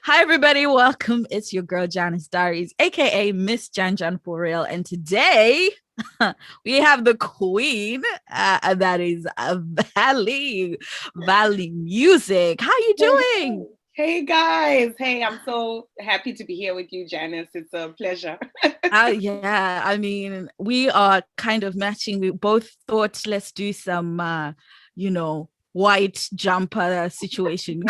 Hi, everybody. Welcome. It's your girl, Janice Diaries, aka Miss Jan for real. And today we have the queen, and that is Valee, ValeeMusic. How you doing? Hey guys. Hey, I'm so happy to be here with you, Janice. It's a pleasure. Yeah, I mean, we are kind of matching. We both thought let's do some, white jumper situation.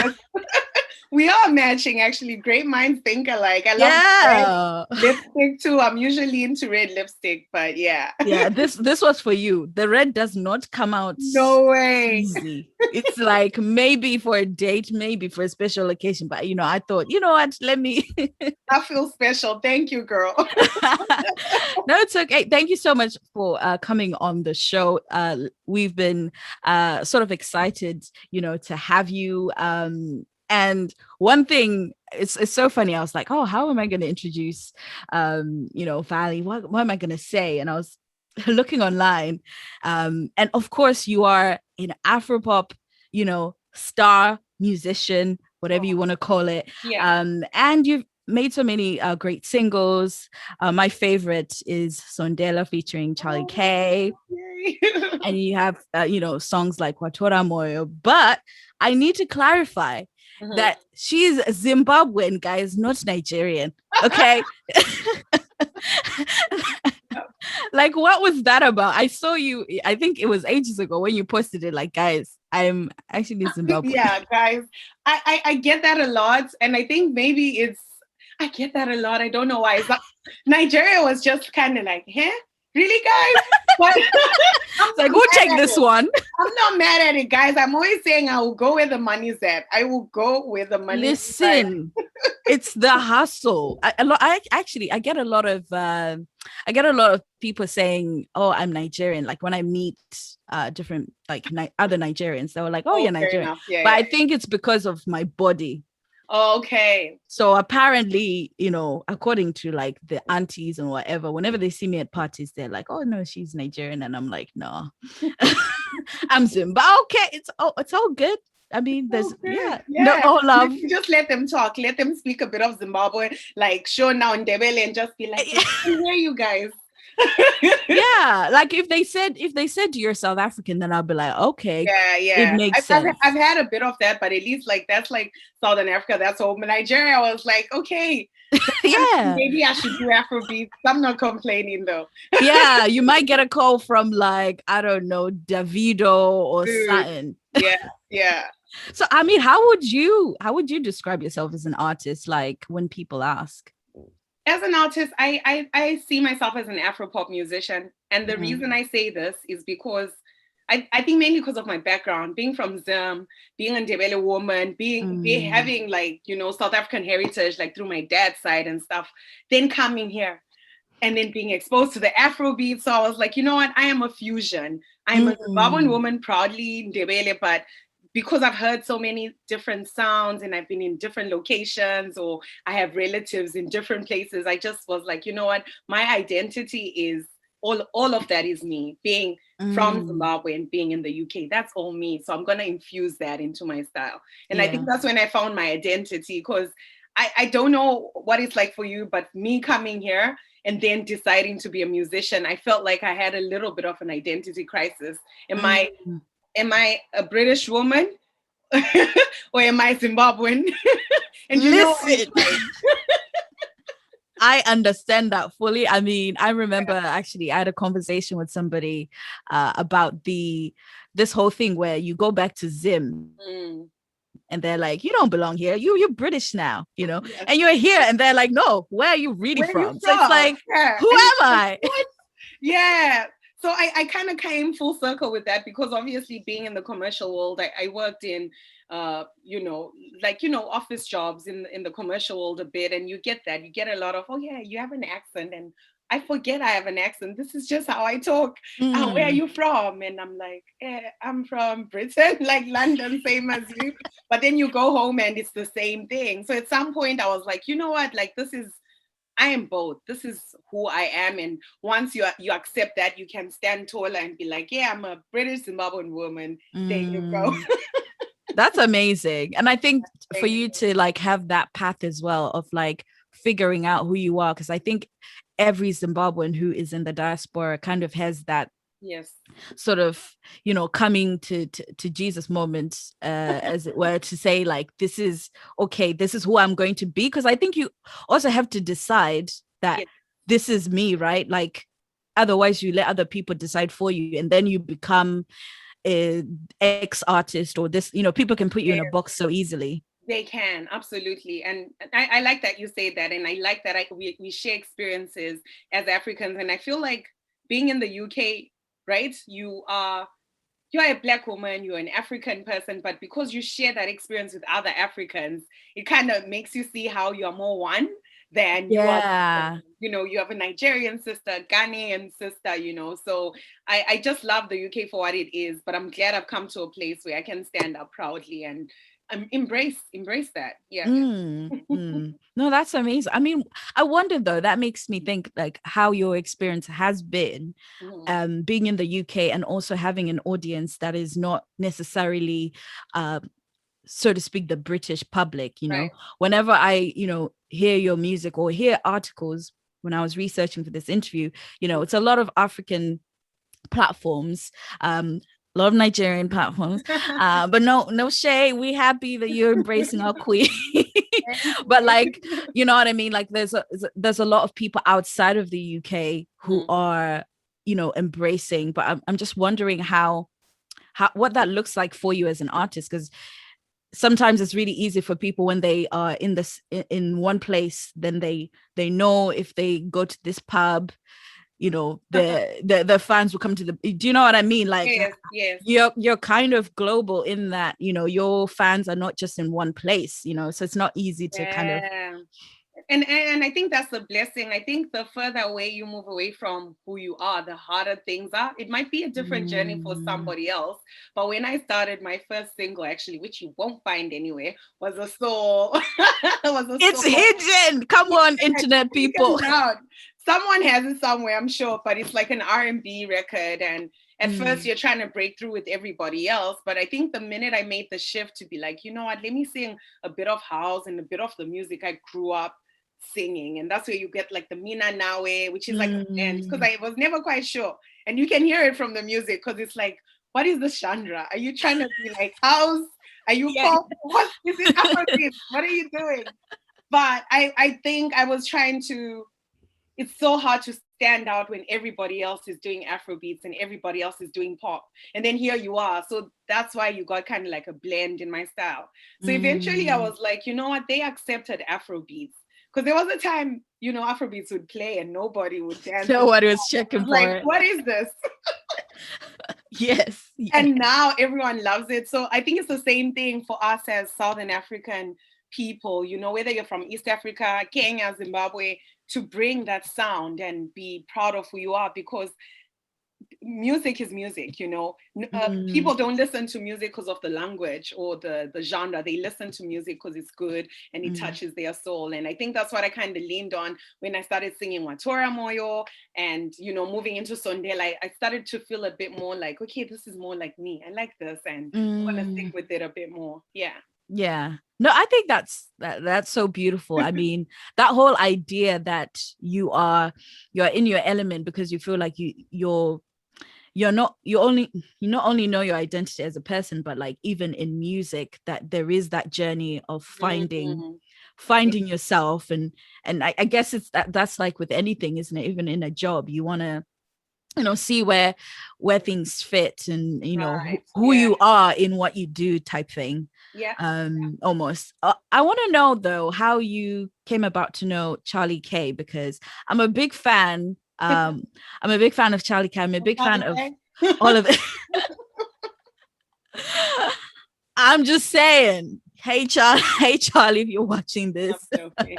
We are matching, actually. Great minds think alike. I love red Yeah. lipstick too. I'm usually into red lipstick, but yeah. Yeah, this was for you. The red does not come out No way. easy. It's like maybe for a date, maybe for a special occasion. But I thought, you know what? Let me. I feel special. Thank you, girl. No, it's okay. Thank you so much for coming on the show. We've been sort of excited, to have you. And one thing, it's so funny. I was like, oh, how am I going to introduce, Valee? What am I going to say? And I was looking online, and of course, you are an Afropop, star musician, whatever you want to call it. Yeah. And you've made so many great singles. My favorite is Sondela featuring Charlie Oh, K. yay. And you have, songs like Watora Moyo. But I need to clarify Mhm. that she's Zimbabwean, guys, not Nigerian. Okay. Like, what was that about? I saw you, I think it was ages ago when you posted it, like, guys, I'm actually Zimbabwean. Yeah, guys. I get that a lot. And I think maybe I get that a lot. I don't know why. Nigeria was just kind of like, huh? Really, guys? But I'm It's like, not go mad check at this it. one. I'm not mad at it, guys. I'm always saying I will go where the money's at. I will go where the money's at. Listen, it's the hustle. I get a lot of people saying, "Oh, I'm Nigerian." Like when I meet different like other Nigerians, they were like, "Oh, Oh, you're fair Nigerian," enough. Yeah, but yeah. I think it's because of my body. Oh, okay. So apparently, according to like the aunties and whatever, whenever they see me at parties, they're like, "Oh no, she's Nigerian," and I'm like, "No, I'm Zimbabwe." Okay, it's all good. I mean, Oh, there's good. no Yeah. all love. Just let them talk. Let them speak a bit of Zimbabwe, like show now in Ndebele and just be like, yeah, I hear you guys. Yeah, like if they said you're South African, then I'll be like, okay, Yeah, it yeah. makes I've sense. had a bit of that, but at least like that's like Southern Africa. That's home. In Nigeria, I was like, okay, Yeah, maybe I should do Afrobeat. I'm not complaining though. yeah, you might get a call from like I don't know Davido or Dude, something. yeah, yeah. So I mean, how would you describe yourself as an artist? Like when people ask. As an artist, I see myself as an Afro-pop musician. And the Mm, reason I say this is because I think mainly because of my background, being from Zim, being a Ndebele woman, mm, having like, South African heritage, like through my dad's side and stuff, then coming here and then being exposed to the Afrobeat. So I was like, you know what? I am a fusion. I'm a Zimbabwean mm, woman, proudly Ndebele, but because I've heard so many different sounds and I've been in different locations or I have relatives in different places, I just was like, you know what? My identity is all of that is me being from mm. Zimbabwe and being in the UK. That's all me. So I'm going to infuse that into my style. And I think Yeah. that's when I found my identity because I don't know what it's like for you, but me coming here and then deciding to be a musician, I felt like I had a little bit of an identity crisis. Am I Mm. am I a British woman or am I Zimbabwean? And you know what it's Listen, like. I understand that fully. I mean, I remember actually I had a conversation with somebody about this whole thing where you go back to Zim Mm, and they're like, you don't belong here. You're British now, yes. and you're here and they're like, no, where are you really Where are you from? So it's from? like, Yeah. who And it's am like, I? what? Yeah. So I kind of came full circle with that because obviously being in the commercial world, I worked in office jobs in the commercial world a bit, and you get that. You get a lot of, oh yeah, you have an accent, and I forget I have an accent. This is just how I talk. Where are Mm, you from? And I'm like, I'm from Britain, like London, same as you. But then you go home and it's the same thing. So at some point I was like, you know what? Like I am both. This is who I am. And once you accept that, you can stand taller and be like, yeah, I'm a British Zimbabwean woman. There you go. mm. That's amazing. And I think for Thank you you. to like have that path as well of like figuring out who you are, because I think every Zimbabwean who is in the diaspora kind of has that Yes. sort of, coming to Jesus moment, as it were, to say like, this is okay, this is who I'm going to be. Because I think you also have to decide that Yes. this is me, right? Like, otherwise you let other people decide for you, and then you become a ex artist, or this, people can put you in a box so easily. They can, absolutely. And I like that you say that. And I like that we share experiences as Africans. And I feel like being in the UK, right? You're a Black woman, you're an African person, but because you share that experience with other Africans, it kind of makes you see how you're more one than you are. Yeah. You have a Nigerian sister, Ghanaian sister, So I just love the UK for what it is, but I'm glad I've come to a place where I can stand up proudly and embrace that. Yeah. No, that's amazing. I mean, I wonder though, that makes me think like how your experience has been, Mhm. being in the UK and also having an audience that is not necessarily, uh, so to speak, the British public. Right. Whenever I, hear your music or hear articles, when I was researching for this interview, it's a lot of African platforms, a lot of Nigerian platforms, but no shade. We happy that you're embracing our queen. Thank But you. like, you know what I mean? Like there's a lot of people outside of the UK who Mhm. are, embracing, but I'm just wondering how what that looks like for you as an artist, because sometimes it's really easy for people when they are in this in one place, then they know if they go to this pub, the fans will come to the, do you know what I mean? Like, Yes, yes. you're kind of global in that, your fans are not just in one place, so it's not easy to kind of. Yeah. And I think that's a blessing. I think the further away you move away from who you are, the harder things are. It might be a different journey for Mm. somebody else. But when I started my first single, actually, which you won't find anywhere, was a soul. Was a It's soul. hidden, come on, internet people. Out. Someone has it somewhere, I'm sure, but it's like an R&B record. And at first Mm. you're trying to break through with everybody else. But I think the minute I made the shift to be like, you know what, let me sing a bit of house and a bit of the music I grew up singing. And that's where you get like the Mina Nawe, which is like a blend, because Mm. I was never quite sure. And you can hear it from the music because it's like, what is the genre? Are you trying to be like house? Are you Yeah. pop? What is it? Afrobeat? What are you doing? But I think I was trying to, it's so hard to stand out when everybody else is doing Afro beats and everybody else is doing pop. And then here you are. So that's why you got kind of like a blend in my style. So eventually I Mm. was like, you know what? They accepted Afro beats. Because there was a time, Afro beats would play and nobody would dance. So It what was checking was like, for it? what is this? Yes, yeah. And now everyone loves it. So I think it's the same thing for us as Southern African people, whether you're from East Africa, Kenya, Zimbabwe, to bring that sound and be proud of who you are, because music is music. Mm. People don't listen to music because of the language or the genre. They listen to music because it's good and it Mm. touches their soul. And I think that's what I kind of leaned on when I started singing Watora Moyo, and moving into Sondela. I started to feel a bit more like, okay, this is more like me. I like this, and I want to stick Mm. with it a bit more. Yeah. Yeah. No, I think that's so beautiful. I mean, that whole idea that you're in your element because you feel like you're not you not only know your identity as a person, but like even in music, that there is that journey of finding Mhm. finding yourself. And I guess it's that's like with anything, isn't it? Even in a job, you want to see where things fit, and Right. who Yeah. you are in what you do, type thing. Yeah. Almost, I want to know though how you came about to know Charlie K, because I'm a big fan. I'm a big fan of Charlie K. I'm a big fan of Okay. all of it. I'm just saying, hey Charlie, hey Charlie, if you're watching I'm this. joking.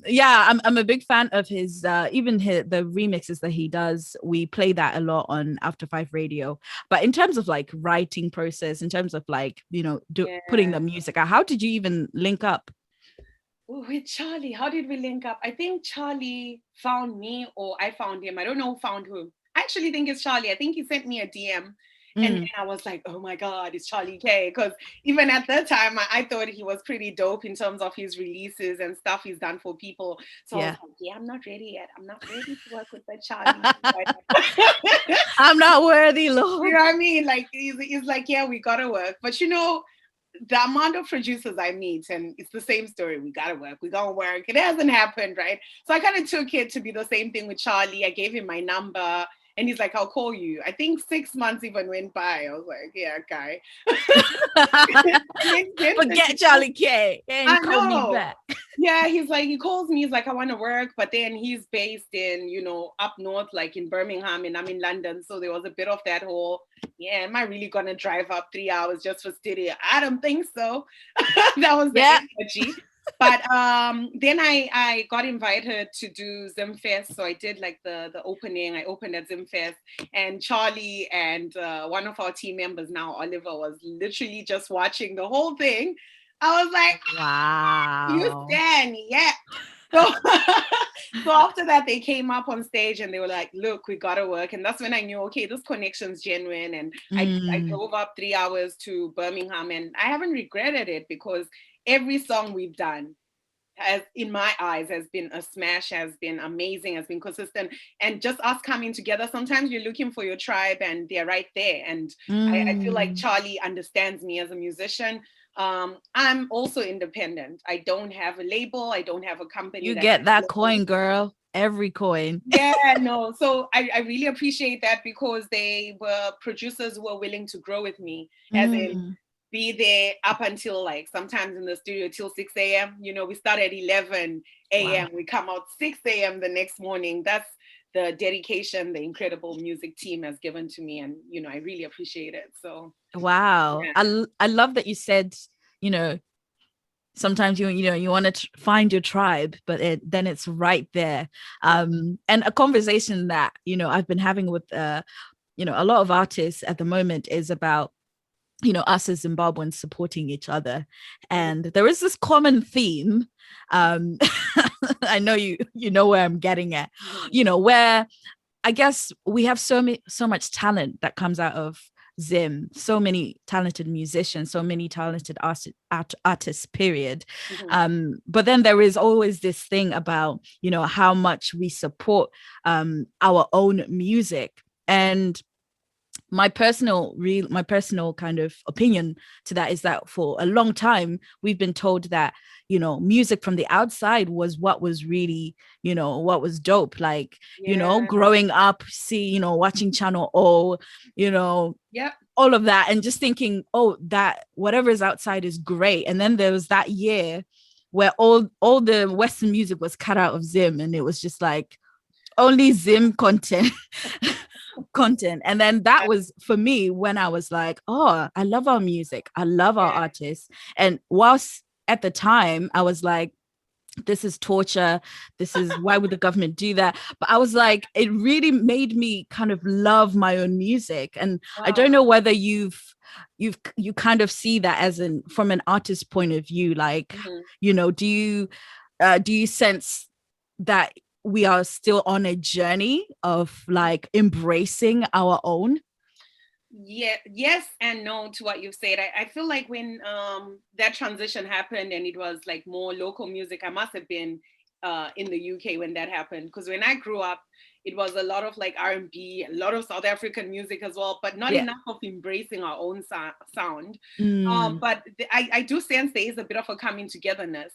Yeah, I'm a big fan of his, even the remixes that he does. We play that a lot on After Five Radio. But in terms of like writing process, in terms of like, putting Yeah. the music out, how did you even link up? Oh, with Charlie, how did we link up? I think Charlie found me or I found him. I don't know who found who. I actually think it's Charlie. I think he sent me a DM And then Mm. I was like, oh my God, it's Charlie K. Because even at that time, I thought he was pretty dope in terms of his releases and stuff he's done for people. So I was Yeah. like, yeah, I'm not ready yet. I'm not ready to work with that Charlie. But I'm not worthy, you Lord. know what I mean? Like, he's like, yeah, we got to work. But the amount of producers I meet, and it's the same story. We gotta work. We gonna work. It hasn't happened, right? So I kind of took it to be the same thing with Charlie. I gave him my number, and he's like, "I'll call you." I think 6 months even went by. I was like, "Yeah, guy." And then Forget Charlie K I and call me know. back. Yeah, he's like, he calls me, he's like, I want to work, but then he's based in, up north, like in Birmingham, and I'm in London. So there was a bit of that whole, yeah, am I really going to drive up 3 hours just for studio? I don't think so. That was the Yeah. energy. But then I got invited to do Zimfest. So I did like the opening. I opened at Zimfest, and Charlie and one of our team members now, Oliver, was literally just watching the whole thing. I was like, you Wow. stand, yeah. So, so after that, they came up on stage and they were like, look, we gotta work. And that's when I knew, okay, this connection's genuine. And I Mm. drove up 3 hours to Birmingham, and I haven't regretted it because every song we've done has, in my eyes, has been a smash, has been amazing, has been consistent. And just us coming together, sometimes you're looking for your tribe and they're right there. And I feel like Mm. Charlie understands me as a musician. I'm also independent. I don't have a label. I don't have a company You that's get that looking. coin, girl. Every coin. Yeah, no. So I really appreciate that because they were producers who were willing to grow with me, as in Mm. be there up until like sometimes in the studio till 6 a.m. We start at 11 Wow. a.m. We come out 6 a.m. the next morning. That's the dedication the incredible music team has given to me. And, I really appreciate it. So, Wow. yeah. I love that you said, you know, sometimes you want to find your tribe, but then it's right there. And a conversation that, I've been having with a lot of artists at the moment is about us as Zimbabweans supporting each other. And there is this common theme. um I know you know where I'm getting at, where I guess we have so much talent that comes out of Zim, so many talented musicians, so many talented artists, period. But then there is always this thing about, how much we support our own music. And my personal kind of opinion to that is that for a long time we've been told that music from the outside was what was really what was dope, like Yeah. growing up, watching channel O, Yep. all of that, and just thinking, oh, that whatever is outside is great. And then there was that year where all the Western music was cut out of Zim, and it was just like only Zim content. And then that was for me when I was like, oh, I love our music, I love our Yeah. artists. And whilst at the time I was like, this is torture, this is why would the government do that, but I was like, it really made me kind of love my own music. And I Wow. don't know whether you kind of see that as from an artist's point of view, like, do you sense that we are still on a journey of like embracing our own? Yeah, yes and no to what you've said. I feel like when that transition happened and it was like more local music, I must have been in the UK when that happened. Because when I grew up, it was a lot of like R&B, a lot of South African music as well, but not Yeah. enough of embracing our own sound. Mm. But I do sense there is a bit of a coming togetherness.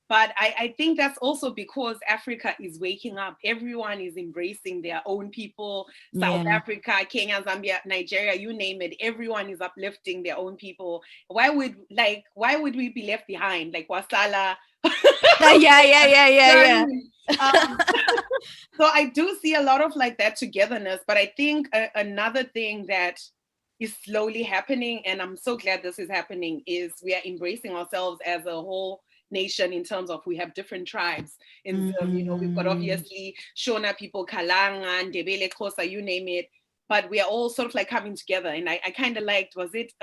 But I think that's also because Africa is waking up. Everyone is embracing their own people. South Yeah. Africa, Kenya, Zambia, Nigeria, you name it. Everyone is uplifting their own people. Why would we be left behind? Like Wasala. Yeah. So I do see a lot of like that togetherness. But I think another thing that is slowly happening, and I'm so glad this is happening, is we are embracing ourselves as a whole nation in terms of we have different tribes. In we've got obviously Shona people, Kalanga, Ndebele, Xhosa, you name it, but we are all sort of like coming together. And I kind of liked, was it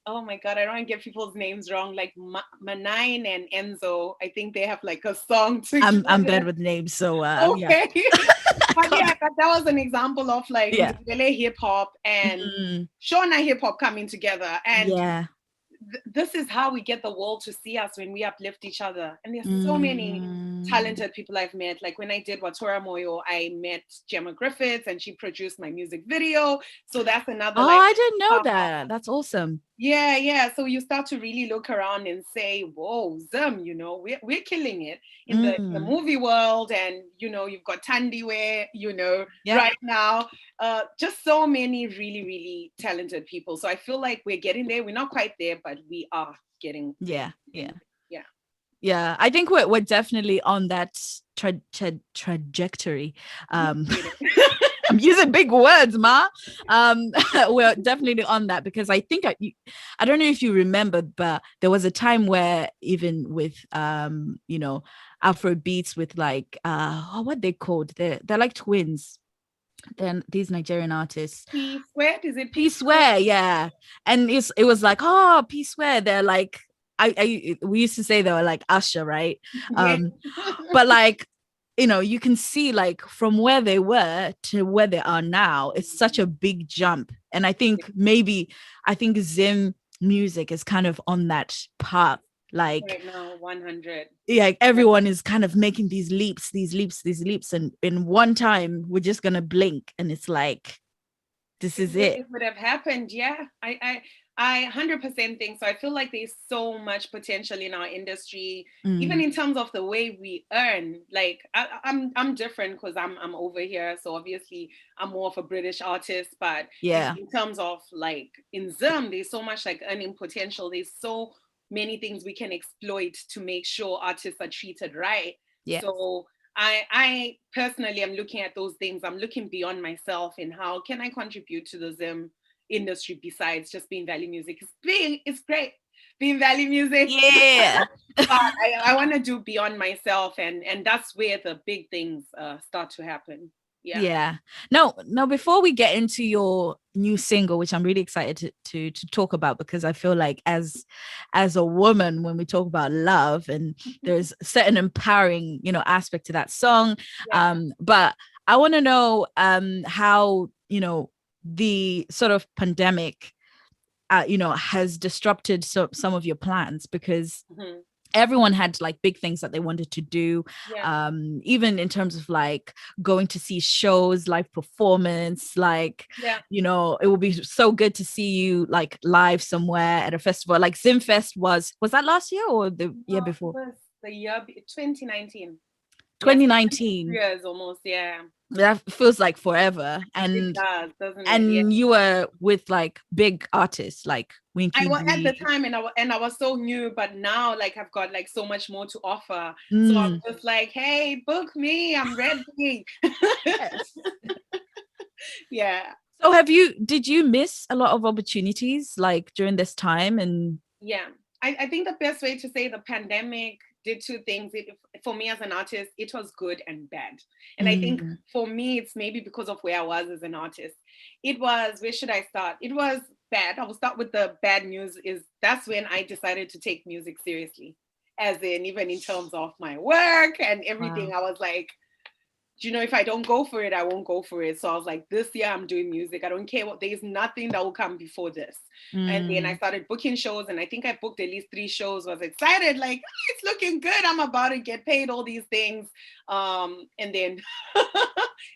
oh my God, I don't want to get people's names wrong. Like Manine and Enzo, I think they have like a song I'm bad together. with names, so yeah. Okay. I But can't- yeah, that was an example of like yeah. Ndebele hip hop and Mm, Shona hip hop coming together. And yeah. this is how we get the world to see us when we uplift each other. And there's so many Mm. talented people I've met. Like when I did Watora Moyo, I met Gemma Griffiths and she produced my music video. So that's another Oh, like, I didn't know that. That's awesome. yeah, yeah. So you start to really look around and say, whoa, Zim, you know, we're killing it in the Mm, movie world. And, you know, you've got Tandiwe, you know, yeah. right now. Just so many really, really talented people. So I feel like we're getting there. We're not quite there, but we are getting there. Yeah. Yeah. Yeah. Yeah. I think we're definitely on that trajectory. Um I'm using big words, ma. We're definitely on that because I think I don't know if you remember, but there was a time where even with you know, Afro beats with like oh, what they called? They're like twins. Then these Nigerian artists, P squared, is it P P squared? Swear, yeah, and it was like oh P Swear. They're like I we used to say they were like Usher, right? Yeah. But like you know you can see like from where they were to where they are now it's such a big jump and I think Zim music is kind of on that path like Right now, 100. yeah like everyone is kind of making these leaps and in one time we're just gonna blink and it's like this is it. It would have happened. Yeah, I 100% think so. I feel like there's so much potential in our industry, even Mm, in terms of the way we earn. Like I'm different because I'm over here, so obviously I'm more of a British artist. But yeah. in terms of like in Zim, there's so much like earning potential. There's so many things we can exploit to make sure artists are treated right. Yeah. So I personally am looking at those things. I'm looking beyond myself and how can I contribute to the Zim industry besides just being ValeeMusic. It's great being ValeeMusic, Yeah. but I want to do beyond myself, and that's where the big things start to happen. Yeah. Yeah. No, before we get into your new single, which I'm really excited to talk about because I feel like as a woman, when we talk about love and there's certain empowering, you know, aspect to that song. Yeah. But I want to know how, you know, the sort of pandemic you know, has disrupted some of your plans because Mhm. everyone had like big things that they wanted to do Yeah. even in terms of like going to see shows live performance like Yeah. you know it would be so good to see you like live somewhere at a festival like Zimfest was that last year or the year No, it before was the year 2019. Yes, 2019 years almost. Yeah, that feels like forever it does, doesn't it? Yeah. and you were with like big artists like I Winky was at the D. time, and I was so new, but now like I've got like so much more to offer. So I'm Mm, just like, hey, book me, I'm ready. yes. Yeah, So did you miss a lot of opportunities like during this time and yeah. I think the best way to say the pandemic did two things. For me as an artist, it was good and bad. And I think mm, for me, it's maybe because of where I was as an artist. It was, where should I start? It was bad. I will start with the bad news is that's when I decided to take music seriously. As in, even in terms of my work and everything, wow. I was like, you know, if I don't go for it, I won't go for it. So I was like, this year I'm doing music. I don't care what, there's nothing that will come before this. And then I Mm, started booking shows, and I think I booked at least 3 shows, was excited, like, "Ah, it's looking good. I'm about to get paid, all these things. And then,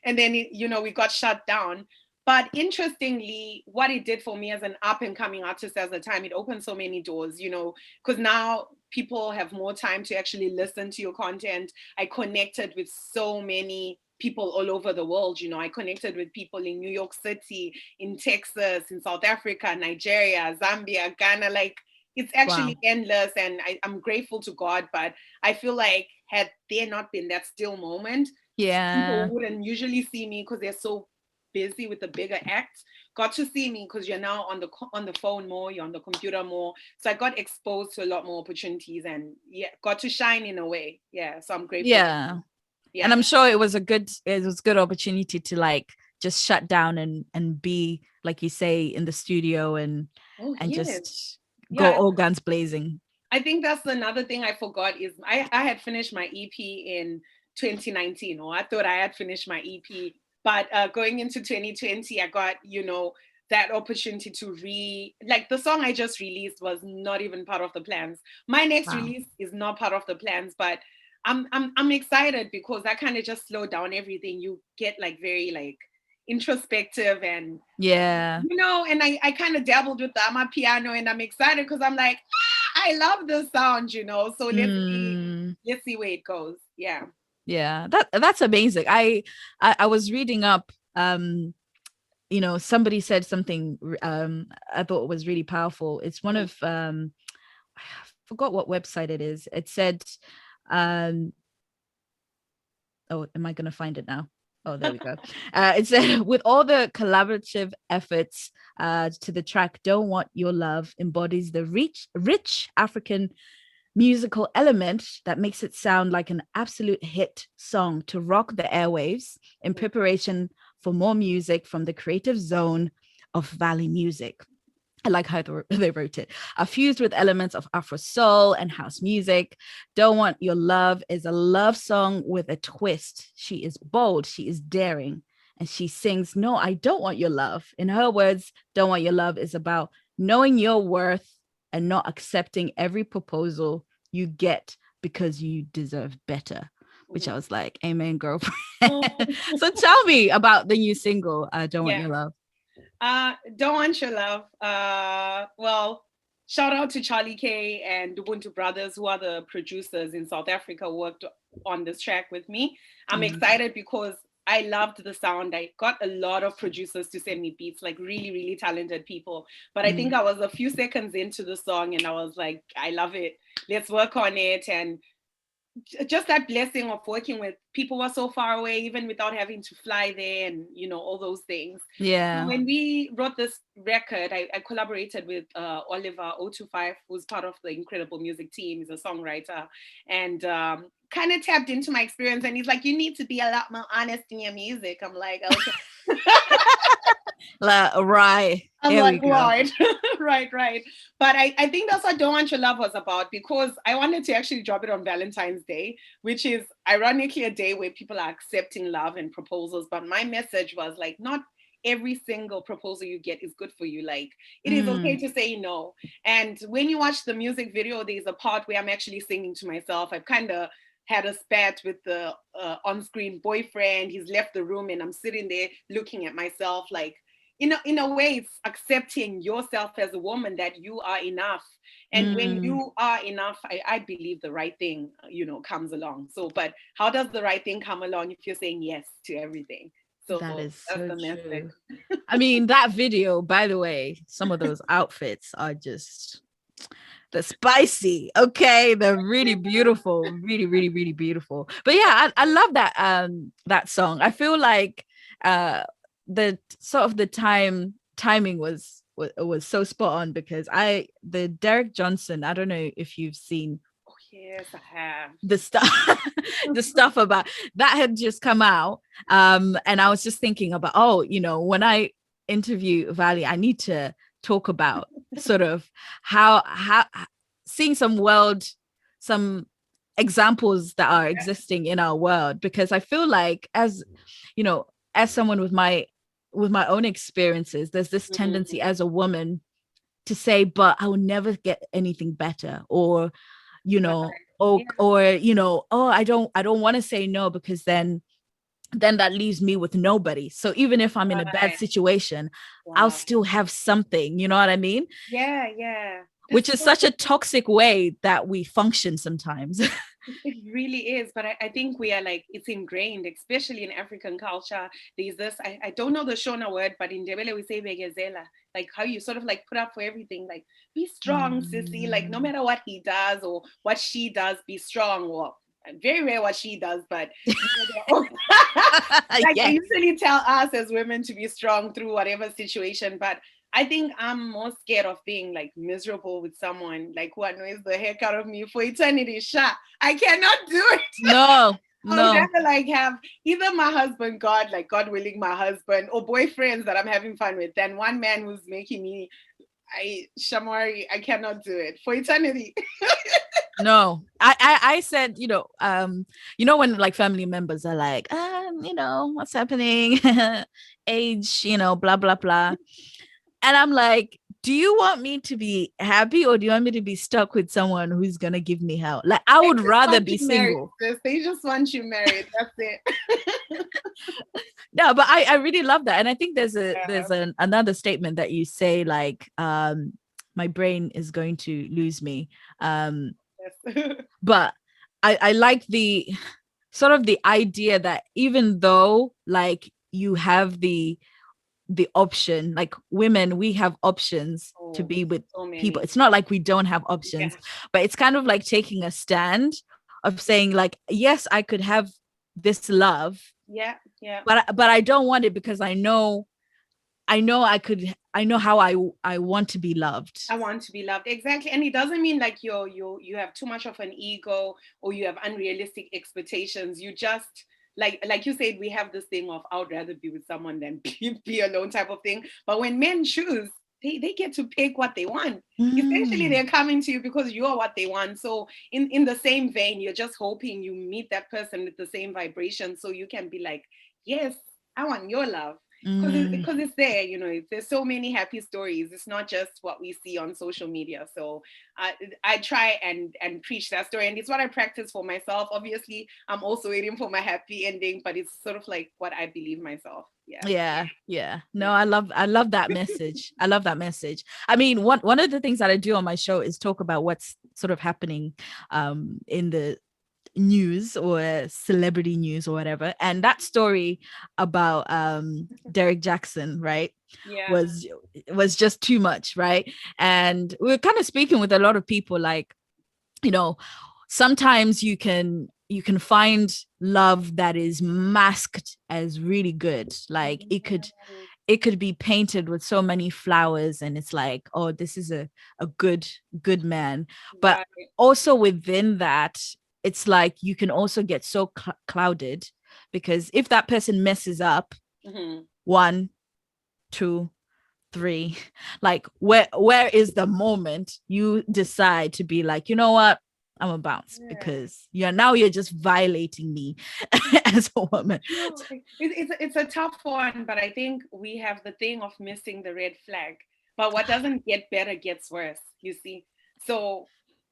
and then, you know, we got shut down. But interestingly, what it did for me as an up and coming artist at the time, it opened so many doors, you know, because now people have more time to actually listen to your content. I connected with so many people all over the world. You know, I connected with people in New York City, in Texas, in South Africa, Nigeria, Zambia, Ghana. Like, it's wow. actually endless. And I'm grateful to God. But I feel like, had there not been that still moment, people Yeah. wouldn't usually see me because they're so busy with the bigger acts. Got to see me because you're now on the phone more, you're on the computer more. So I got exposed to a lot more opportunities, and yeah, got to shine in a way. Yeah, so I'm grateful. Yeah. And Yeah, I'm sure it was good opportunity to like just shut down and be like you say in the studio and Oh and yes. just go Yeah. all guns blazing. I think that's another thing I forgot is I had finished my EP in 2019, or I thought I had finished my EP, but going into 2020, I got, that opportunity to like the song I just released was not even part of the plans. My next Wow. release is not part of the plans, but I'm excited because I kind of just slow down everything. You get like very like introspective and Yeah. and I kind of dabbled with the piano and I'm excited because I'm like, I love the sound, so Mm, let's see where it goes. Yeah. yeah. That's amazing. I was reading up somebody said something I thought was really powerful. It's one of I forgot what website it is. It said um oh, am I going to find it now? Oh, there we go. It said, with all the collaborative efforts to the track Don't Want Your Love embodies the rich African musical element that makes it sound like an absolute hit song to rock the airwaves in preparation for more music from the creative zone of ValeeMusic. I like how they wrote it. Are fused with elements of Afro soul and house music. Don't Want Your Love is a love song with a twist. She is bold, she is daring, and she sings, No, I don't want your love. In her words, Don't Want Your Love is about knowing your worth and not accepting every proposal you get because you deserve better. Which I was like, Amen, girlfriend. Oh, So tell me about the new single, Don't Want yeah. Your Love. Don't Want Your Love. Well, shout out to Charlie K and Ubuntu Brothers, who are the producers in South Africa, who worked on this track with me. I'm excited because I loved the sound. I got a lot of producers to send me beats, like really, really talented people. But I think I was a few seconds into the song and I was like, I love it. Let's work on it. And just that blessing of working with people who are so far away, even without having to fly there and, all those things. Yeah. When we wrote this record, I collaborated with Oliver 025, who's part of the Incredible Music team. He's a songwriter and kind of tapped into my experience. And he's like, you need to be a lot more honest in your music. I'm like, okay. Right. I'm Here like, we go. right. But I think that's what Don't Want Your Love was about, because I wanted to actually drop it on Valentine's Day, which is ironically a day where people are accepting love and proposals. But my message was like, not every single proposal you get is good for you. Like, it is okay to say no. And when you watch the music video, there's a part where I'm actually singing to myself. I've kind of had a spat with the on-screen boyfriend. He's left the room and I'm sitting there looking at myself like, in a way, it's accepting yourself as a woman, that you are enough. And when you are enough, I believe the right thing, comes along. So, but how does the right thing come along if you're saying yes to everything? So That is that's so the message. true. I mean, that video, by the way, some of those outfits are just they're spicy. Okay. They're really beautiful. Really, really, really beautiful. But yeah, I love that song. I feel like the sort of the timing was so spot on, because the Derek Johnson, I don't know if you've seen Oh yes, I have. the stuff the stuff about that had just come out, and I was just thinking about, when I interview Valee, I need to talk about sort of how seeing some examples that are existing in our world, because I feel like, as someone with my own experiences, there's this tendency as a woman to say, but I will never get anything better, or you Right. know Yeah. oh, I don't want to say no, because then that leaves me with nobody. So even if I'm in a bad Right. situation, I'll Wow. still have something, you know what I mean? Yeah. Which That's is so such a toxic way that we function sometimes. It really is, but I think we are like, it's ingrained, especially in African culture. There's this, I don't know the Shona word, but in Ndebele we say begezela, like how you sort of like put up for everything, like be strong, sissy, like no matter what he does or what she does, be strong. Well, very rare what she does, but like they Yeah. usually tell us as women to be strong through whatever situation. But I think I'm more scared of being like miserable with someone like who annoys the heck out of me for eternity. I cannot do it. No, I would no. rather like have either my husband, God willing, my husband, or boyfriends that I'm having fun with, than one man who's making me Shamari, I cannot do it for eternity. No, I said, when like family members are like, what's happening, age, blah blah blah, and I'm like, do you want me to be happy or do you want me to be stuck with someone who's gonna give me hell? Like, I They would just rather want be you married, single. sis. They just want you married. That's it. No, but I really love that, and I think Yeah. another statement that you say like, my brain is going to lose me, Yes. but I like the sort of the idea that even though like you have the option, like women, we have options to Oh, be with so people. many. It's not like we don't have Yeah. options, but it's kind of like taking a stand of saying like, yes, I could have this love, Yeah. Yeah. but I don't want it because I know how I want to be loved. I want to be loved. Exactly. And it doesn't mean like you have too much of an ego or you have unrealistic expectations. You just like you said, we have this thing of I would rather be with someone than be alone type of thing. But when men choose, they get to pick what they want. Essentially, Mm. they're coming to you because you are what they want. So in the same vein, you're just hoping you meet that person with the same vibration so you can be like, yes, I want your love Mm. because it's there, there's so many happy stories. It's not just what we see on social media. So I try and preach that story, and it's what I practice for myself. Obviously, I'm also waiting for my happy ending, but it's sort of like what I believe myself. Yeah. Yeah, no, Yeah. I love that message. I love that message. I mean, one of the things that I do on my show is talk about what's sort of happening in the news or celebrity news or whatever, and that story about Derek Jackson, right, Yeah. was just too much, right? And we are kind of speaking with a lot of people like, you know sometimes you can find love that is masked as really good, like it could be painted with so many flowers and it's like, oh, this is a good man, but Right. also within that, it's like you can also get so clouded, because if that person messes up Hmm. one, two, three, like where is the moment you decide to be like, you know what, I'm a bounce, Yeah. because you're just violating me as a woman. True. It's a tough one, but I think we have the thing of missing the red flag. But what doesn't get better gets worse, you see. So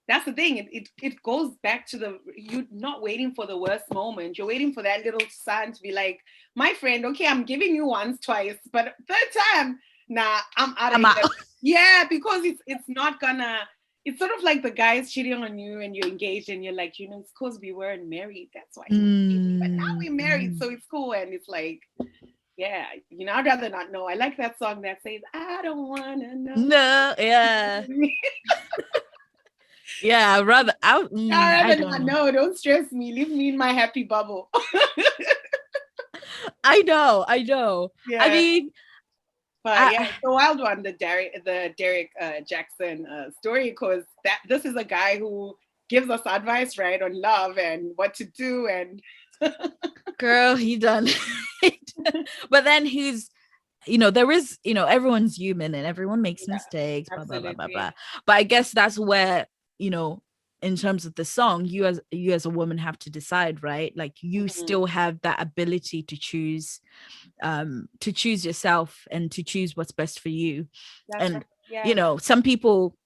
that's the thing. It goes back to you not waiting for the worst moment. You're waiting for that little sign to be like, my friend, okay, I'm giving you once, twice, but third time, nah, I'm out of I'm here. out. Yeah, because it's not gonna it's sort of like the guy's cheating on you and you're engaged and you're like, it's because we weren't married. That's why he was cheating. But now we're married, Mm. so it's cool. And it's like, yeah, I'd rather not know. I like that song that says, I don't wanna know. No, yeah, yeah, I'd I rather don't not know. know. Don't stress me. Leave me in my happy bubble. I know. I Yeah. mean, But yeah, I, it's a wild one, the Derek Jackson story, because this is a guy who gives us advice, right, on love and what to do, and girl, he done. But then there is, everyone's human and everyone makes yeah, mistakes, blah blah blah blah blah. absolutely. But I guess that's where, in terms of the song, you as a woman have to decide, right? Like, you Mhm. still have that ability to choose yourself and to choose what's best for you. That's right. And Yeah. some people,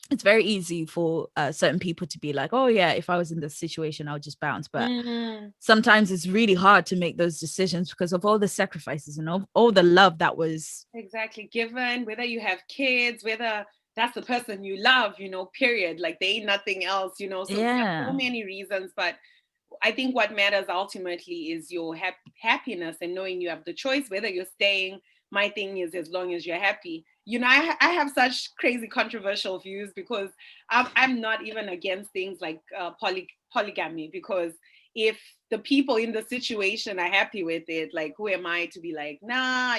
it's very easy for certain people to be like, oh yeah, if I was in this situation, I'll just bounce. But Mm, sometimes it's really hard to make those decisions because of all the sacrifices and all the love that was. exactly. Given whether you have kids, whether that's the person you love, period. Like they ain't nothing else, So there are so Yeah. many reasons, but I think what matters ultimately is your happiness and knowing you have the choice whether you're staying. My thing is, as long as you're happy. I have such crazy controversial views because I'm not even against things like polygamy, because if the people in the situation are happy with it, like who am I to be like, nah,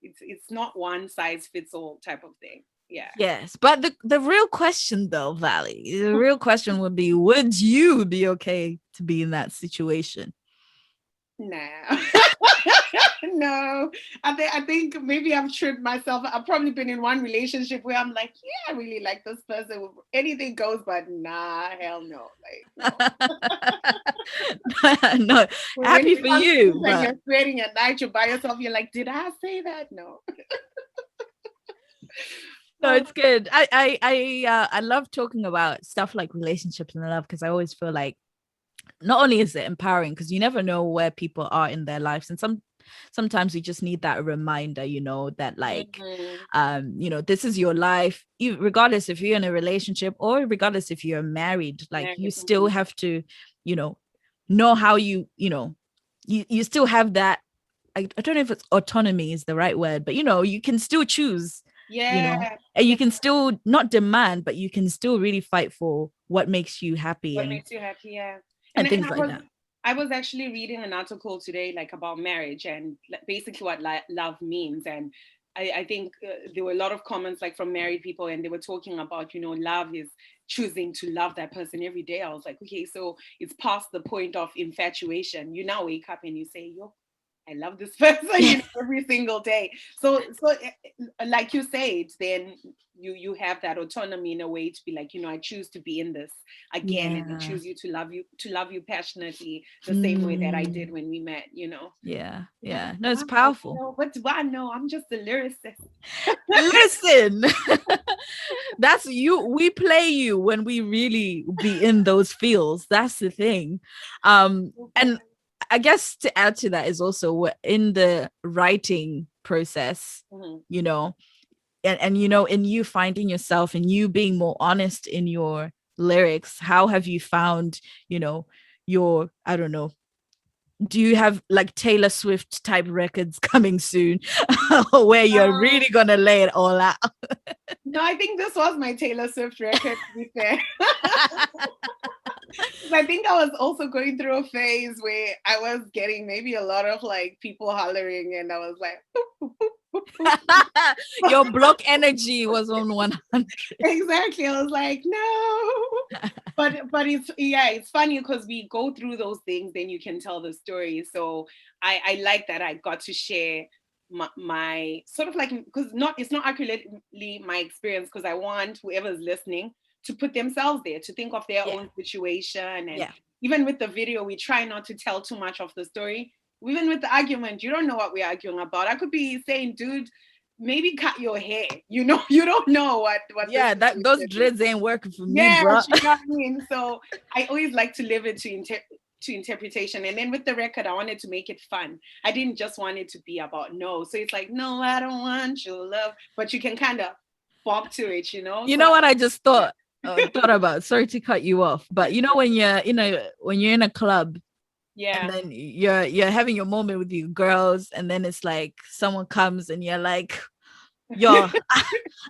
it's not one size fits all type of thing. Yeah. Yes, but the real question though, Valee, the real question would be, would you be okay to be in that situation? Nah. No. I think maybe I've tripped myself. I've probably been in one relationship where I'm like, yeah, I really like this person. Anything goes, but nah, hell no. Like, no. No, When happy it for comes to you, this and but you're sweating at night, you're by yourself, you're like, did I say that? No. no, it's good. I love talking about stuff like relationships and love because I always feel like not only is it empowering because you never know where people are in their lives, and sometimes you just need that reminder, that like Mhm. this is your life, regardless if you're in a relationship or regardless if you're married, like you Married. still Mhm. have to you know how you still have that. I don't know if it's autonomy is the right word, but you can still choose, Yeah. and Yeah. you can still not demand, but you can still really fight for what makes you happy What and makes you happy? Yeah. And and and things I like was that. I was actually reading an article today, like about marriage and basically what love means. And I think there were a lot of comments like from married people, and they were talking about, love is choosing to love that person every day. I was like, okay, so it's past the point of infatuation. You now wake up and you say, yo, I love this person, every single day. So like you said, then you have that autonomy in a way to be like, I choose to be in this again, and I Yeah. choose to love you passionately, the same way that I did Mm, when we met. yeah. Yeah, Yeah. No, and it's I'm like, powerful. what do I know? I'm just a lyricist. Listen, that's you. We play you when we really be in those fields. That's the thing. Okay. And I guess to add to that is also in the writing process, Mhm. you know, and in you finding yourself and you being more honest in your lyrics, how have you found, your, I don't know, do you have like Taylor Swift type records coming soon where you're No, really gonna lay it all out? no, I think this was my Taylor Swift record, to be fair. I think I was also going through a phase where I was getting maybe a lot of like people hollering, and I was like, Your block energy was on 100. exactly. I was like, no. But it's funny because we go through those things, then you can tell the story. So I like that I got to share my sort of like, because it's not accurately my experience, because I want whoever's listening to put themselves there, to think of their Yeah. own situation. And Yeah. even with the video, we try not to tell too much of the story. Even with the argument, you don't know what we're arguing about. I could be saying, dude, maybe cut your hair. You don't know what this Yeah, that those situation is. dreads ain't working for me, Yeah, bro. you know what I mean? So I always like to leave it to interpretation. And then with the record, I wanted to make it fun. I didn't just want it to be about no. So it's like, no, I don't want your love. But you can kind of bop to it. You So know what I just yeah. thought about? Sorry to cut you off, but when you're in a club and Yeah. then you're having your moment with your girls, and then it's like someone comes and you're like, yo,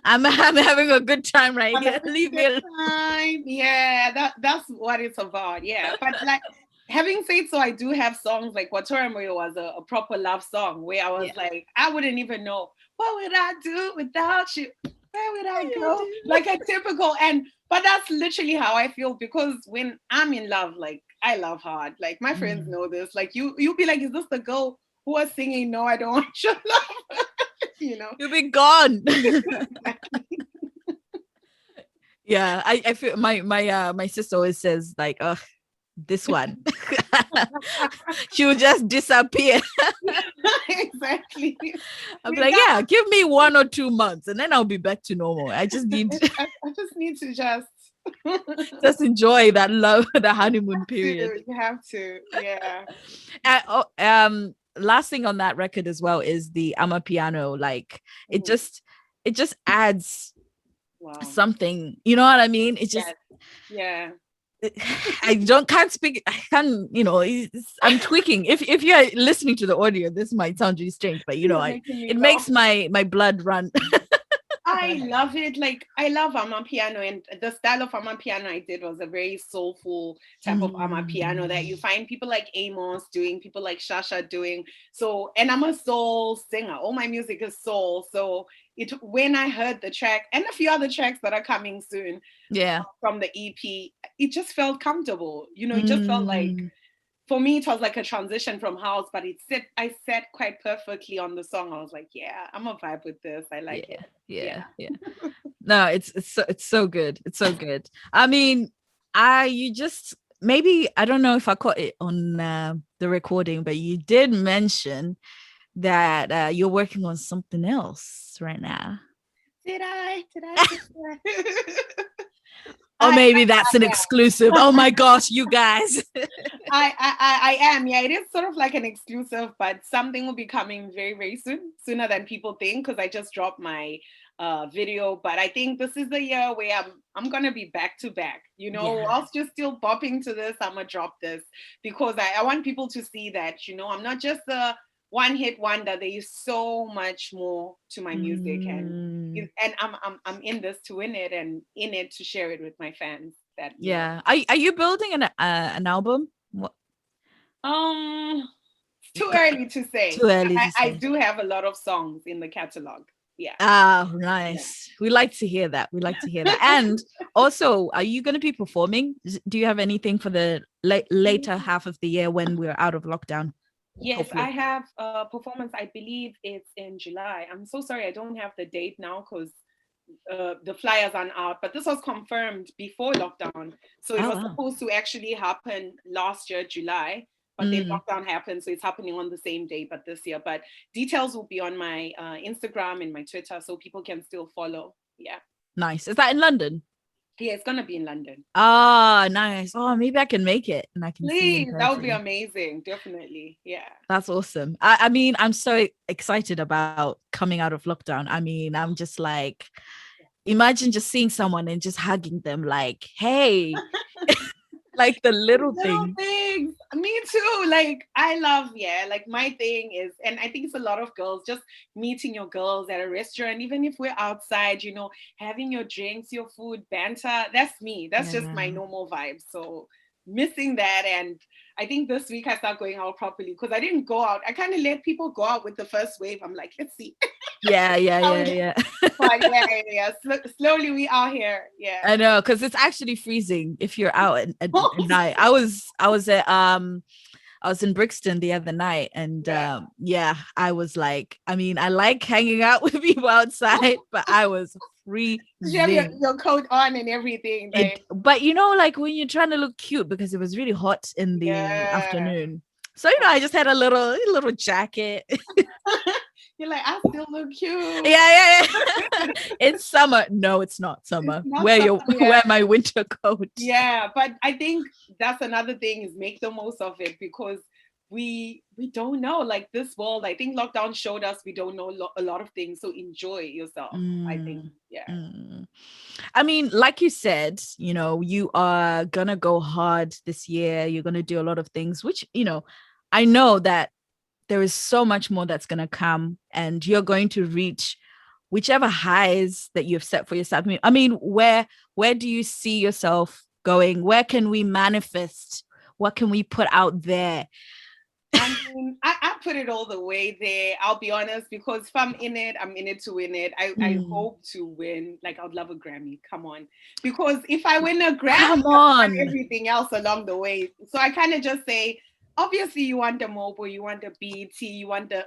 I'm having a good time right I'm here. having a Leave me good alone. time. Yeah, that's what it's about. Yeah. But like, having said so, I do have songs like Watoramwe was a proper love song where I was Yeah. like, I wouldn't even know what would I do without you? Where would I go? Like a typical, but that's literally how I feel, because when I'm in love, like I love hard. Like my friends Mm. know this. Like you'll be like, is this the girl who was singing No, I Don't Want Your Love? you know? You'll be gone. Exactly. Yeah, I feel my sister always says like, oh, this one. She will just disappear. Exactly. I'm With like, that, yeah, give me 1 or 2 months and then I'll be back to normal. I just need I just need to just just enjoy that love, the honeymoon period. you have to, yeah. Last thing on that record as well is the Amapiano. Like it Mhm. just adds Wow. something. You know what I mean? It just Yes. Yeah. I don't can't speak. I can I'm tweaking. If you're listening to the audio, this might sound really strange, but You're making me it laugh. makes my blood run. I love it. Like I love Piano, and the style of Piano I did was a very soulful type of Piano that you Mm. find people like Amos doing, people like Shasha doing. So, and I'm a soul singer. All my music is soul. So when I heard the track and a few other tracks that are coming soon Yeah. from the EP, it just felt comfortable. It just felt like, Mm. for me, it was like a transition from house, but I sat quite perfectly on the song. I was like, yeah, I'm a vibe with this. I like it. Yeah. No, it's so good. It's so good. I mean, you just maybe I don't know if I caught it on the recording, but you did mention that you're working on something else right now. Did I? Did I? Did I? Or maybe that's an I exclusive. Oh my gosh, you guys. I am. Yeah, it is sort of like an exclusive, but something will be coming very, very soon, sooner than people think, because I just dropped my video. But I think this is the year where I'm gonna be back to back. Whilst you're still bopping to this, I'm gonna drop this because I want people to see that, I'm not just a one hit wonder. There is so much more to my music, and I'm in this to win it and in it to share it with my fans. That Are you building an album? What? It's too early to say. Too early to say. I do have a lot of songs in the catalog. Yeah. Ah, nice. Yeah. We like to hear that. And also, are you going to be performing? Do you have anything for the later half of the year when we're out of lockdown? Yes, hopefully. I have a performance. I believe it's in July. I'm so sorry, I don't have the date now because the flyers aren't out, but this was confirmed before lockdown. So it was supposed to actually happen last year, July, but then lockdown happened. So it's happening on the same day, but this year. But details will be on my Instagram and my Twitter, so people can still follow. Yeah. Nice. Is that in London? Yeah, it's gonna be in London. Ah, nice. Oh, maybe I can make it and I can see. Please, that would be amazing. Definitely. Yeah. That's awesome. I mean, I'm so excited about coming out of lockdown. I mean, I'm just like, imagine just seeing someone and just hugging them like, hey, like the little things. Me too. Like I love, like my thing is, and I think it's a lot of girls, just meeting your girls at a restaurant, even if we're outside, having your drinks, your food, banter. That's me. That's just my normal vibe. So missing that. And I think this week I start going out properly because I didn't go out. I kind of let people go out with the first wave. I'm like, let's see. Yeah. But yeah. Slowly we are here. Yeah. I know, because it's actually freezing if you're out at night. I was in Brixton the other night and I was like, I mean, I like hanging out with people outside, but I was freezing. You have your coat on and everything. But like when you're trying to look cute, because it was really hot in the afternoon. So, I just had a little jacket. You're like, I still look cute. Yeah. It's summer. No, it's not summer. Wear my winter coat. Yeah, but I think that's another thing is make the most of it because we don't know, like this world. I think lockdown showed us we don't know a lot of things. So enjoy yourself. I think, I mean, like you said, you are gonna go hard this year. You're gonna do a lot of things, which I know that there is so much more that's going to come and you're going to reach whichever highs that you've set for yourself. I mean, where do you see yourself going? Where can we manifest? What can we put out there? I mean, I put it all the way there. I'll be honest, because if I'm in it, I'm in it to win it. I hope to win. Like, I'd love a Grammy. Come on. Because if I win a Grammy, I'll win everything else along the way. So I kind of just say, obviously, you want the Mobile, you want the BET, you want the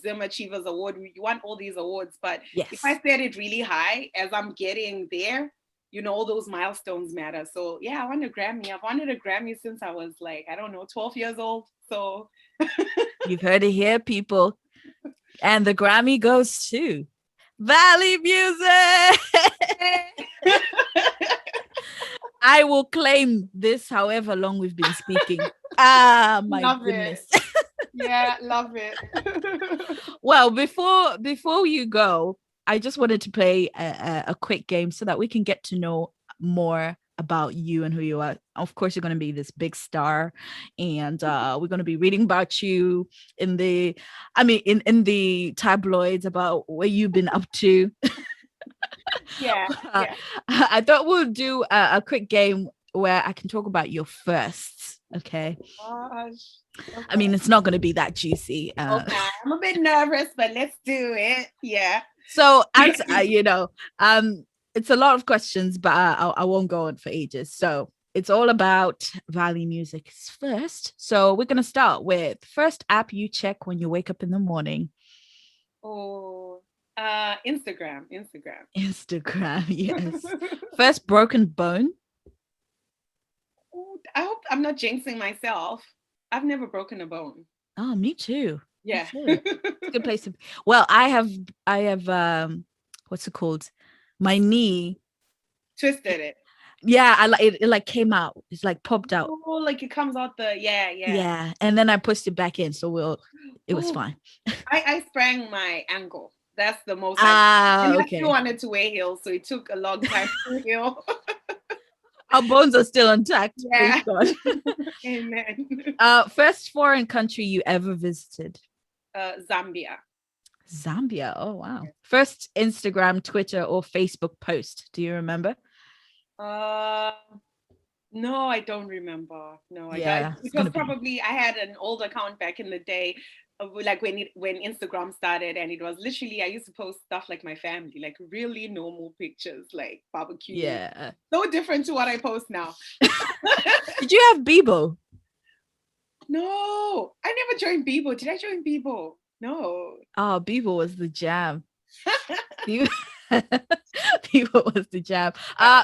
Zim Achievers Award, you want all these awards. But if I set it really high as I'm getting there, all those milestones matter. So I want a Grammy. I've wanted a Grammy since I was 12 years old. So you've heard it here, people. And the Grammy goes to ValeeMusic. I will claim this however long we've been speaking. My love goodness. Love it. Well, before you go, I just wanted to play a quick game so that we can get to know more about you and who you are. Of course, you're going to be this big star, and we're going to be reading about you in the tabloids about what you've been up to. I thought we'll do a quick game where I can talk about your firsts. Okay. Gosh. Okay. I mean, it's not going to be that juicy. Okay, I'm a bit nervous, but let's do it. Yeah. So, it's a lot of questions, but I won't go on for ages. So, it's all about ValeeMusic first. So we're gonna start with first app you check when you wake up in the morning. Oh, Instagram, Instagram. Instagram, yes. First broken bone. Oh, I hope I'm not jinxing myself. I've never broken a bone. Oh, me too. Me Yeah. too. It's a good place to be. Well, I have what's it called? My knee. Twisted it. Yeah, I like it like came out. It's like popped out. Oh, like it comes out the yeah. Yeah. And then I pushed it back in. So it was Oh, fine. I sprained my ankle. That's the most I Ah, and I still okay. wanted to wear heels, so it took a long time to heal. Our bones are still intact. Praise Yeah. God. Amen. First foreign country you ever visited? Zambia. Zambia. Oh wow. First Instagram, Twitter, or Facebook post. Do you remember? Uh, no, I don't remember. No, I don't. Yeah, it's It was gonna be. probably I had an old account back in the day, like when Instagram started, and it was literally I used to post stuff like my family, like really normal pictures, like barbecue. Yeah. So different to what I post now. Did you have Bebo? No, I never joined Bebo. Did I join Bebo? No. Oh, Bebo was the jam. Bebo Bebo was the jam.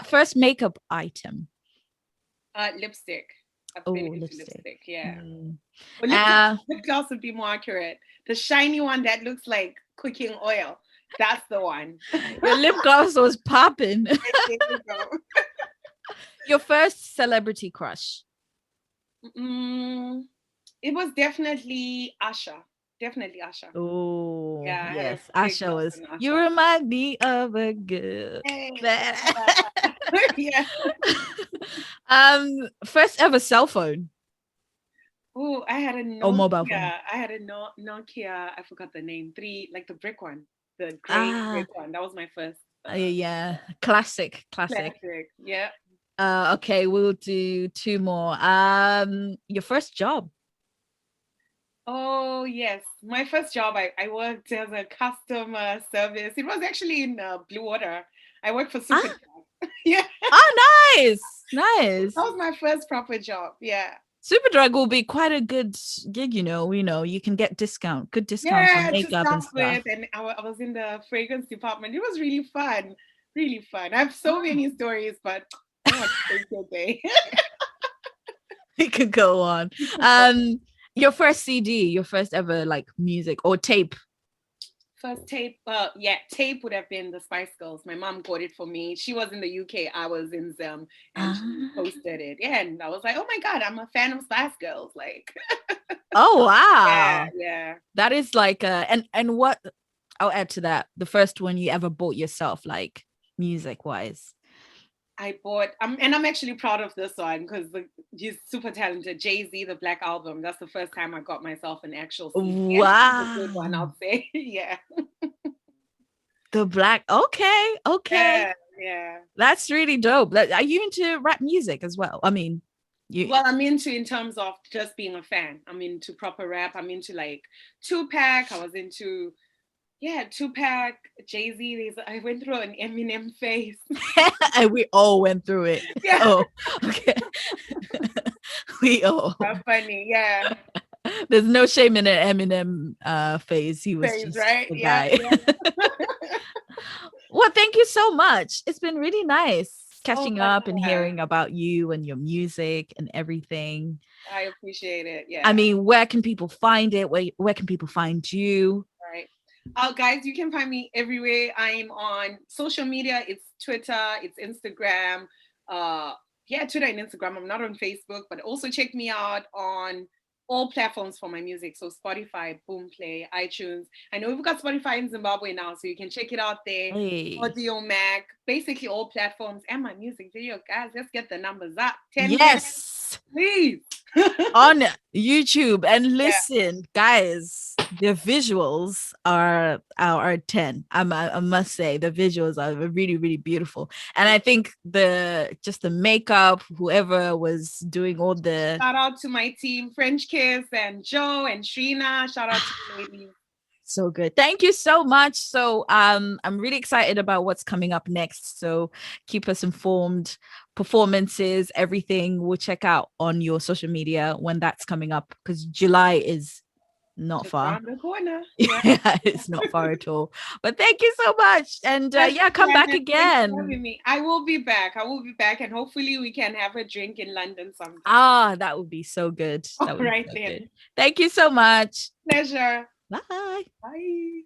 First makeup item. Lipstick. I've Oh, been into lipstick. lipstick. Yeah. Mm. Well, lip gloss would be more accurate. The shiny one that looks like cooking oil. That's the one. Your lip gloss was popping. There you go. Your first celebrity crush. It was definitely Asha. Definitely Asha. Oh, Yeah, yes. I had a big Asha crush was, on you Asha. remind me of a girl. Hey, That- yeah. First ever cell phone Oh, I had a or mobile Nokia. phone. I had a Nokia. I forgot the name. Three, like the brick one, the gray Ah, brick one. That was my first yeah. Classic. classic. Yeah. Okay, we'll do two more. Your first job. Oh yes, my first job. I worked as a customer service. It was actually in Blue Water. I worked for Super. Ah, Yeah, oh, nice. that Nice. was my first proper job. Yeah. Superdrug will be quite a good gig, you can get good discounts on Yeah, to makeup start and stuff. with, and I was in the fragrance department. It was really fun, really fun. I have so Oh, many stories, but I don't want to take your day. we could go on. Your first CD, your first ever like music or tape. First tape, yeah, tape would have been the Spice Girls. My mom bought it for me. She was in the UK, I was in Zim, and she Ah. posted it. Yeah, and I was like, oh my God, I'm a fan of Spice Girls. Like, Oh yeah, wow. yeah. That is like and what I'll add to that. The first one you ever bought yourself, like music wise. I bought, and I'm actually proud of this one because he's super talented. Jay-Z, the Black Album. That's the first time I got myself an actual CD. And it was a good one, Wow. I'll say. Yeah. The black. Okay. Yeah, yeah. That's really dope. Are you into rap music as well? I mean, you Well, I'm into in terms of just being a fan. I'm into proper rap. I'm into like Tupac. I was into Tupac, Jay-Z. I went through an Eminem phase. and we all went through it. Yeah. Oh, okay. We all. That's funny. Yeah. There's no shame in an Eminem phase. He was Phase, just right? a Yeah. guy. Well, thank you so much. It's been really nice Oh, catching my up and God. hearing about you and your music and everything. I appreciate it. I Yeah. mean, where can people find it? Where can people find you? Right. Guys, you can find me everywhere. I'm on social media. It's Twitter, it's Instagram. Twitter and Instagram. I'm not on Facebook, but also check me out on all platforms for my music. So Spotify, Boomplay, iTunes. I know we've got Spotify in Zimbabwe now, so you can check it out there. Hey. Audio Mac, basically all platforms, and my music video. Guys, let's get the numbers up. 10 Yes. please. On YouTube. And Yeah. listen, guys, the visuals are 10. I must say the visuals are really, really beautiful. And I think the makeup, whoever was doing all the Shout out to my team, French Kiss and Joe and Shrina. Shout out to the ladies. so good. Thank you so much. So I'm really excited about what's coming up next. So keep us informed. performances, everything, we'll check out on your social media when that's coming up, because July is not Just far. around the corner. Yeah. Yeah, it's not far at all. But thank you so much. And Pleasure, yeah, come back Janice. Thanks for again. having me. I will be back. I will be back, and hopefully we can have a drink in London sometime. Ah, that would be so good. All That would be right so good. then. Thank you so much. Pleasure. Bye. Bye.